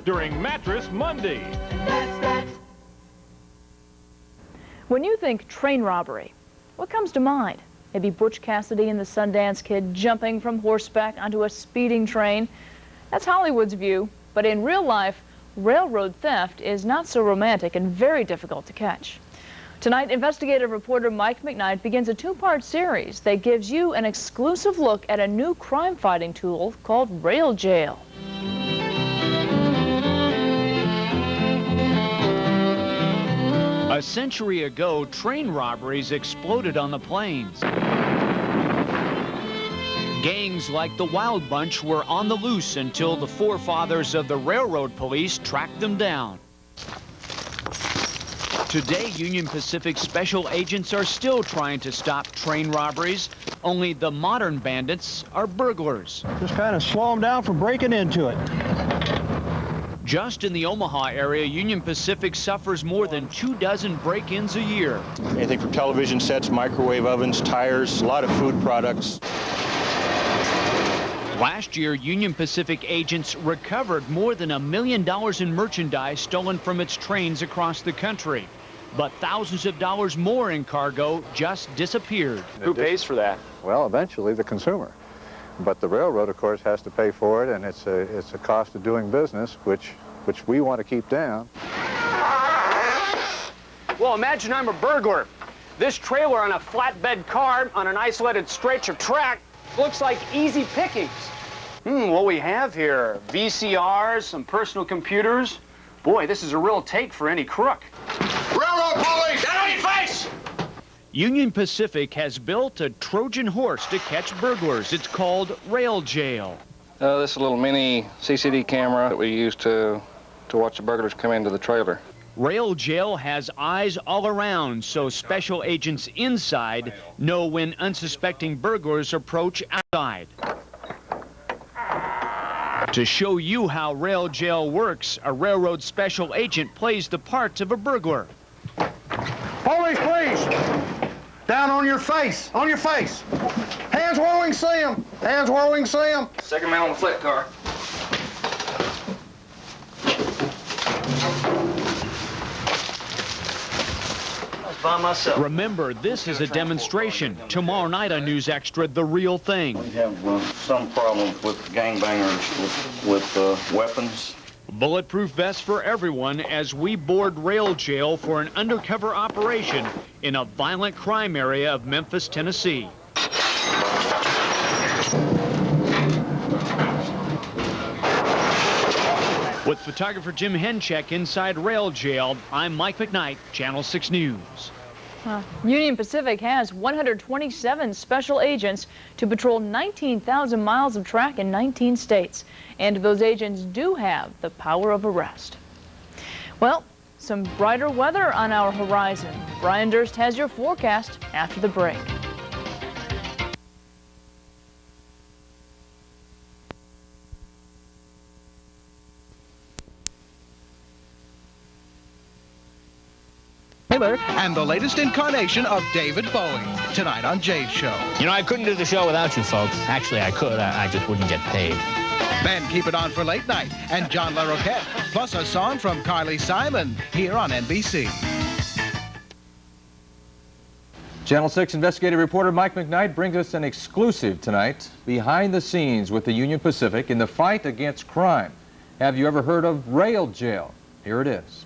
during Mattress Monday. When you think train robbery, what comes to mind? Maybe Butch Cassidy and the Sundance Kid jumping from horseback onto a speeding train. That's Hollywood's view, but in real life, railroad theft is not so romantic and very difficult to catch. Tonight, investigative reporter Mike McKnight begins a two-part series that gives you an exclusive look at a new crime-fighting tool called Rail Jail. A century ago, train robberies exploded on the plains. Gangs like the Wild Bunch were on the loose until the forefathers of the railroad police tracked them down. Today, Union Pacific special agents are still trying to stop train robberies, only the modern bandits are burglars. Just kind of slow them down from breaking into it. Just in the Omaha area, Union Pacific suffers more than 24 break-ins a year. Anything from television sets, microwave ovens, tires, a lot of food products. Last year, Union Pacific agents recovered more than $1 million in merchandise stolen from its trains across the country. But thousands of dollars more in cargo just disappeared. Who pays for that? Well, eventually the consumer. But the railroad, of course, has to pay for it, and it's a cost of doing business, which we want to keep down. Well, imagine I'm a burglar. This trailer on a flatbed car on an isolated stretch of track looks like easy pickings. What we have here, VCRs, some personal computers. Boy, this is a real take for any crook. Railroad police! Down on your face! Union Pacific has built a Trojan horse to catch burglars. It's called Rail Jail. This is a little mini CCD camera that we use to watch the burglars come into the trailer. Rail Jail has eyes all around, so special agents inside know when unsuspecting burglars approach outside. To show you how Rail Jail works, a railroad special agent plays the part of a burglar. Police, please! Down on your face, on your face. Hands where we can see them. Hands where we can see them. Second man on the flat car. By myself. Remember, this is a demonstration. Tomorrow night on News Extra, the real thing. We have some problems with gangbangers with weapons. Bulletproof vests for everyone as we board Rail Jail for an undercover operation in a violent crime area of Memphis, Tennessee. With photographer Jim Henchek inside Rail Jail, I'm Mike McKnight, Channel 6 News. Union Pacific has 127 special agents to patrol 19,000 miles of track in 19 states. And those agents do have the power of arrest. Well, some brighter weather on our horizon. Brian Durst has your forecast after the break. And the latest incarnation of David Bowie, tonight on Jay's Show. You know, I couldn't do the show without you folks. Actually, I could. I just wouldn't get paid. Then keep it on for late night and John LaRoquette, plus a song from Carly Simon here on NBC. Channel 6 investigative reporter Mike McKnight brings us an exclusive tonight, behind the scenes with the Union Pacific in the fight against crime. Have you ever heard of Rail Jail? Here it is.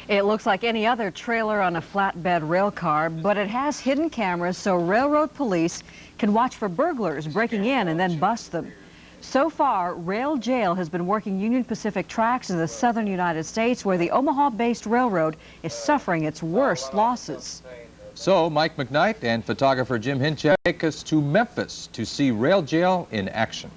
It looks like any other trailer on a flatbed rail car, but it has hidden cameras so railroad police can watch for burglars breaking in and then bust them. So far, Rail Jail has been working Union Pacific tracks in the southern United States, where the Omaha-based railroad is suffering its worst losses. So Mike McKnight and photographer Jim Henchek take us to Memphis to see Rail Jail in action.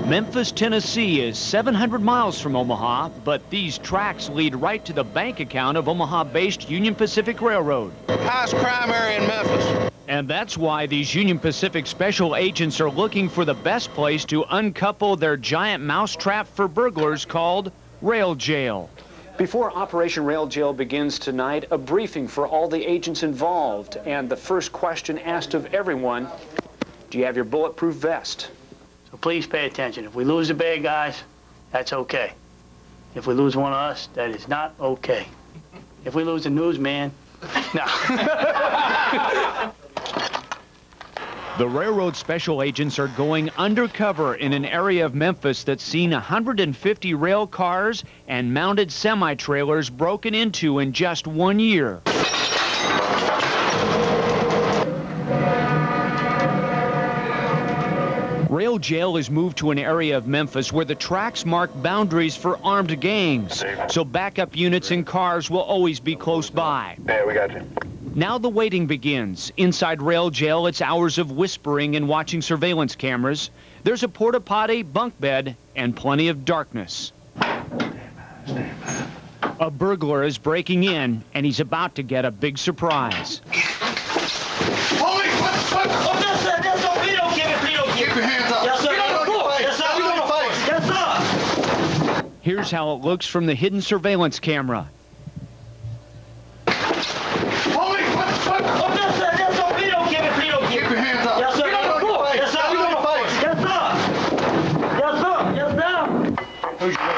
Memphis, Tennessee is 700 miles from Omaha, but these tracks lead right to the bank account of Omaha-based Union Pacific Railroad. Highest crime area in Memphis. And that's why these Union Pacific special agents are looking for the best place to uncouple their giant mousetrap for burglars called Rail Jail. Before Operation Rail Jail begins tonight, a briefing for all the agents involved. And the first question asked of everyone, do you have your bulletproof vest? So please pay attention. If we lose the bad guys, that's okay. If we lose one of us, that is not okay. If we lose the newsman, no. The railroad special agents are going undercover in an area of Memphis that's seen 150 rail cars and mounted semi-trailers broken into in just 1 year. Rail jail is moved to an area of Memphis where the tracks mark boundaries for armed gangs, so backup units and cars will always be close by. Yeah, we got you. Now the waiting begins. Inside rail jail, it's hours of whispering and watching surveillance cameras. There's a porta potty, bunk bed, and plenty of darkness. A burglar is breaking in, and he's about to get a big surprise. Holy, what? Oh, yes, sir. Yes, sir. We don't give it. We don't give it. Keep your hands up. Yes, sir. Get on your face. Yes, sir. Get on your face. Yes, sir. Here's how it looks from the hidden surveillance camera. Holy, what? Oh, yes, sir. Yes, sir. We don't give it. We don't give it. Keep your hands up. Yes, sir. Get on your face. Yes, sir. Get on your face. Yes, sir. Yes, sir. Yes, sir. Who's your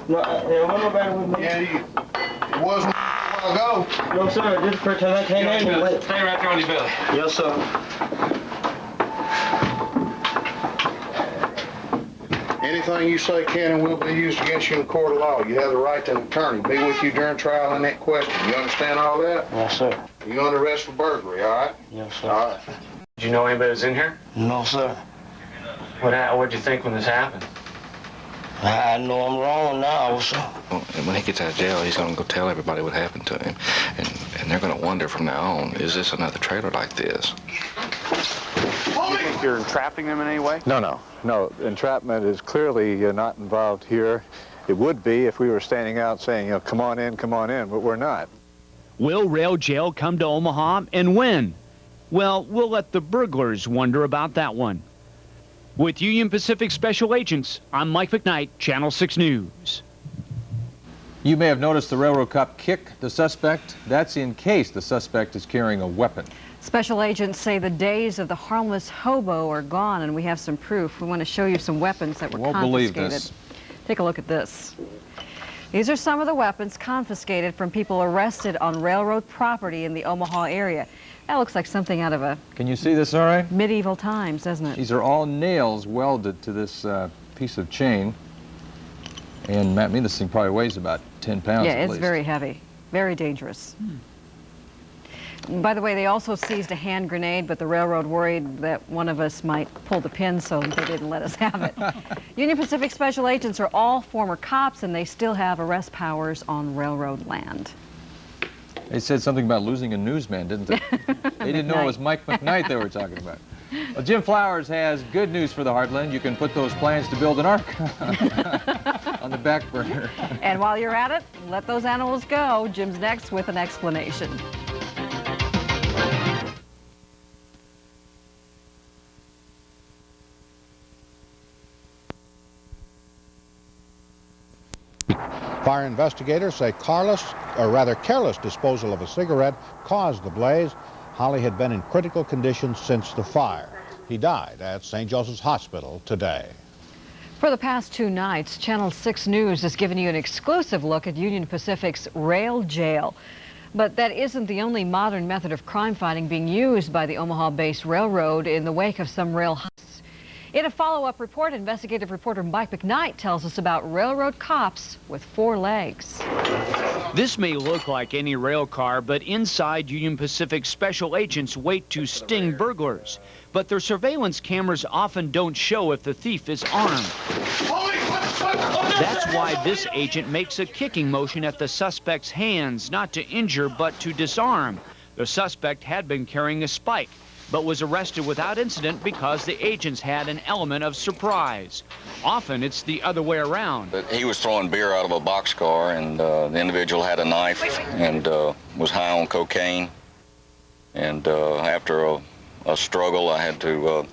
No, there wasn't nobody with me. Yeah, it wasn't a while ago. No, sir. This person I came in with. Stay right there on your belly. Yes, sir. Anything you say can and will be used against you in a court of law. You have the right to an attorney. Be with you during trial in that question. You understand all that? Yes, sir. You're under arrest for burglary, all right? Yes, sir. All right. Did you know anybody was in here? No, sir. What'd you think when this happened? I know I'm wrong now, sir. And when he gets out of jail, he's going to go tell everybody what happened to him. And they're going to wonder from now on, is this another trailer like this? You think you're entrapping them in any way? No. Entrapment is clearly not involved here. It would be if we were standing out saying, come on in, but we're not. Will rail jail come to Omaha, and when? Well, we'll let the burglars wonder about that one. With Union Pacific Special Agents, I'm Mike McKnight, Channel 6 News. You may have noticed the railroad cop kick the suspect. That's in case the suspect is carrying a weapon. Special agents say the days of the harmless hobo are gone, and we have some proof. We want to show you some weapons that were confiscated. Believe this. Take a look at this. These are some of the weapons confiscated from people arrested on railroad property in the Omaha area. That looks like something out of a... Can you see this all right? Medieval times, doesn't it? These are all nails welded to this piece of chain. And Matt, this thing probably weighs about 10 pounds at least. Yeah, it's very heavy. Very dangerous. By the way, they also seized a hand grenade, but the railroad worried that one of us might pull the pin, so they didn't let us have it. Union Pacific Special Agents are all former cops, and they still have arrest powers on railroad land. They said something about losing a newsman, didn't they? They didn't know it was Mike McKnight they were talking about. Well, Jim Flowers has good news for the Heartland. You can put those plans to build an ark on the back burner. And while you're at it, let those animals go. Jim's next with an explanation. Fire investigators say careless disposal of a cigarette caused the blaze. Holly had been in critical condition since the fire. He died at St. Joseph's Hospital today. For the past 2 nights, Channel 6 News has given you an exclusive look at Union Pacific's rail jail. But that isn't the only modern method of crime fighting being used by the Omaha-based railroad in the wake of some rail heists. In a follow-up report, investigative reporter Mike McKnight tells us about railroad cops with 4 legs. This may look like any rail car, but inside Union Pacific special agents wait to sting burglars. But their surveillance cameras often don't show if the thief is armed. That's why this agent makes a kicking motion at the suspect's hands, not to injure, but to disarm. The suspect had been carrying a spike, but was arrested without incident because the agents had an element of surprise. Often it's the other way around. But he was throwing beer out of a boxcar, and the individual had a knife and was high on cocaine. And after a struggle, I had to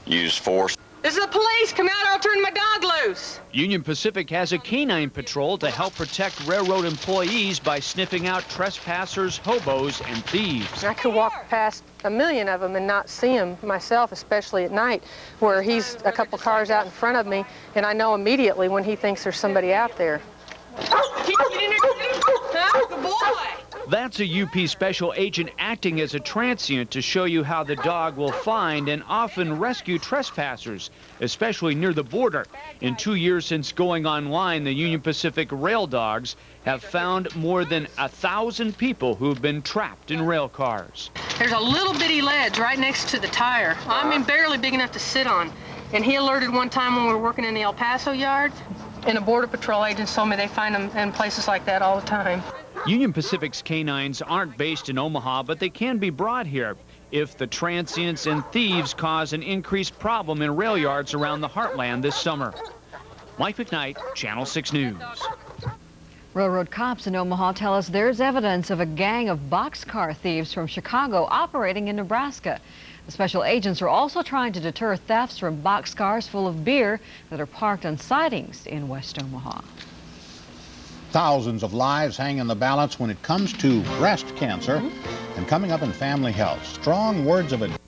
use force. This is the police. Come out, I'll turn my dog loose. Union Pacific has a canine patrol to help protect railroad employees by sniffing out trespassers, hobos, and thieves. I could walk past a million of them and not see them myself, especially at night, where he's a couple cars out in front of me, and I know immediately when he thinks there's somebody out there. Good boy. That's a UP special agent acting as a transient to show you how the dog will find and often rescue trespassers, especially near the border. In 2 years since going online, the Union Pacific Rail Dogs have found more than 1,000 people who've been trapped in rail cars. There's a little bitty ledge right next to the tire. I mean, barely big enough to sit on. And he alerted one time when we were working in the El Paso yard, and the Border Patrol agents told me they find them in places like that all the time. Union Pacific's canines aren't based in Omaha, but they can be brought here if the transients and thieves cause an increased problem in rail yards around the heartland this summer. Mike McKnight, Channel 6 News. Railroad cops in Omaha tell us there's evidence of a gang of boxcar thieves from Chicago operating in Nebraska. The special agents are also trying to deter thefts from boxcars full of beer that are parked on sidings in West Omaha. Thousands of lives hang in the balance when it comes to breast cancer. And coming up in Family Health, strong words of advice.